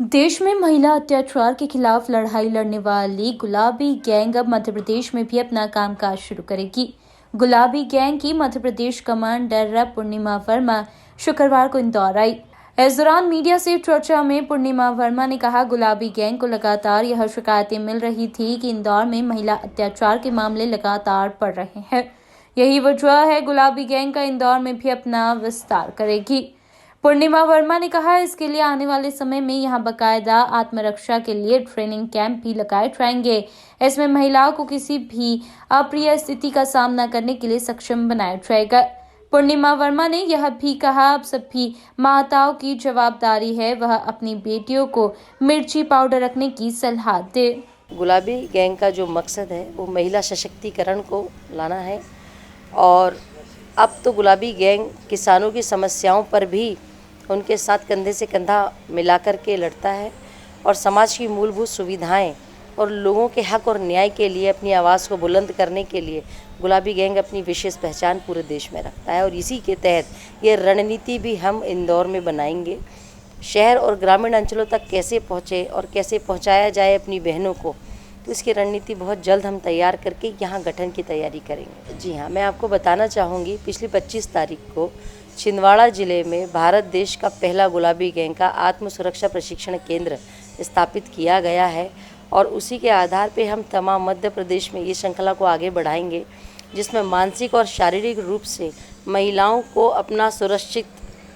देश में महिला अत्याचार के खिलाफ लड़ाई लड़ने वाली गुलाबी गैंग अब मध्य प्रदेश में भी अपना कामकाज शुरू करेगी। गुलाबी गैंग की मध्य प्रदेश कमांडर पूर्णिमा वर्मा शुक्रवार को इंदौर आई। इस दौरान मीडिया से चर्चा में पूर्णिमा वर्मा ने कहा, गुलाबी गैंग को लगातार यह शिकायतें मिल रही थी कि इंदौर में महिला अत्याचार के मामले लगातार बढ़ रहे हैं। यही वजह है गुलाबी गैंग का इंदौर में भी अपना विस्तार करेगी। पूर्णिमा वर्मा ने कहा, इसके लिए आने वाले समय में यहां बाकायदा आत्मरक्षा के लिए ट्रेनिंग कैंप भी लगाए जाएंगे। इसमें महिलाओं को किसी भी अप्रिय स्थिति का सामना करने के लिए सक्षम बनाया जाएगा। पूर्णिमा वर्मा ने यह भी कहा, अब सभी माताओं की जवाबदारी है वह अपनी बेटियों को मिर्ची पाउडर रखने की सलाह दे। गुलाबी गैंग का जो मकसद है वो महिला सशक्तिकरण को लाना है और अब तो गुलाबी गैंग किसानों की समस्याओं पर भी उनके साथ कंधे से कंधा मिलाकर के लड़ता है और समाज की मूलभूत सुविधाएं और लोगों के हक और न्याय के लिए अपनी आवाज़ को बुलंद करने के लिए गुलाबी गैंग अपनी विशेष पहचान पूरे देश में रखता है। और इसी के तहत ये रणनीति भी हम इंदौर में बनाएंगे। शहर और ग्रामीण अंचलों तक कैसे पहुँचे और कैसे पहुँचाया जाए अपनी बहनों को, तो इसकी रणनीति बहुत जल्द हम तैयार करके यहाँ गठन की तैयारी करेंगे। जी हाँ, मैं आपको बताना चाहूँगी, पिछली 25 तारीख को छिंदवाड़ा जिले में भारत देश का पहला गुलाबी गैंग का आत्म सुरक्षा प्रशिक्षण केंद्र स्थापित किया गया है और उसी के आधार पे हम तमाम मध्य प्रदेश में ये श्रृंखला को आगे बढ़ाएंगे, जिसमें मानसिक और शारीरिक रूप से महिलाओं को अपना सुरक्षित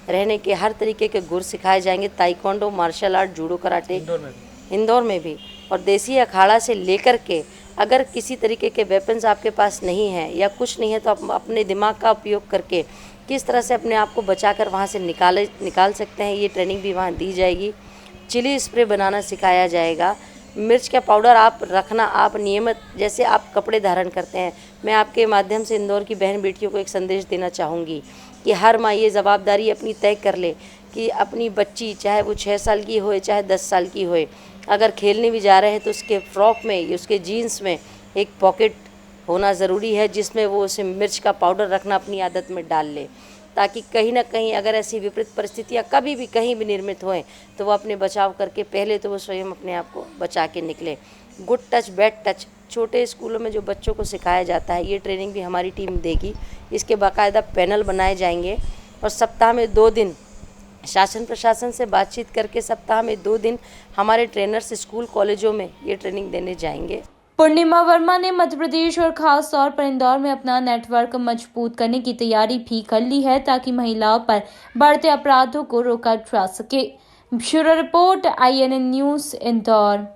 रहने के हर तरीके के गुर सिखाए जाएंगे। Taekwondo, martial art, judo, karate Indore में भी और देसी अखाड़ा से लेकर के अगर किसी तरीके के वेपन्स आपके पास नहीं है या कुछ नहीं है तो आप अपने दिमाग का उपयोग करके किस तरह से अपने आप को बचाकर वहाँ से निकाल सकते हैं, ये ट्रेनिंग भी वहाँ दी जाएगी। चिली स्प्रे बनाना सिखाया जाएगा। मिर्च का पाउडर आप रखना, आप नियमित जैसे आप कपड़े धारण करते हैं। मैं आपके माध्यम से इंदौर की बहन बेटियों को एक संदेश देना चाहूँगी कि हर माँ ये जवाबदारी अपनी तय कर ले कि अपनी बच्ची चाहे वो 6 साल की होए चाहे 10 साल की होए, अगर खेलने भी जा रहे हैं तो उसके फ्रॉक में, उसके जीन्स में एक पॉकेट होना ज़रूरी है जिसमें वो उसे मिर्च का पाउडर रखना अपनी आदत में डाल ले, ताकि कहीं ना कहीं अगर ऐसी विपरीत परिस्थितियाँ कभी भी कहीं भी निर्मित होएं तो वो अपने बचाव करके पहले तो वो स्वयं अपने आप को बचा के निकले। गुड टच, बैड टच छोटे स्कूलों में जो बच्चों को सिखाया जाता है, ये ट्रेनिंग भी हमारी टीम देगी। इसके बाकायदा पैनल बनाए जाएंगे और सप्ताह में 2 दिन शासन प्रशासन से बातचीत करके सप्ताह में 2 दिन हमारे ट्रेनर्स स्कूल कॉलेजों में ये ट्रेनिंग देने जाएंगे। पूर्णिमा वर्मा ने मध्य प्रदेश और खास तौर पर इंदौर में अपना नेटवर्क मजबूत करने की तैयारी भी कर ली है ताकि महिलाओं पर बढ़ते अपराधों को रोका जा सके। Bureau report, INN news, Indore.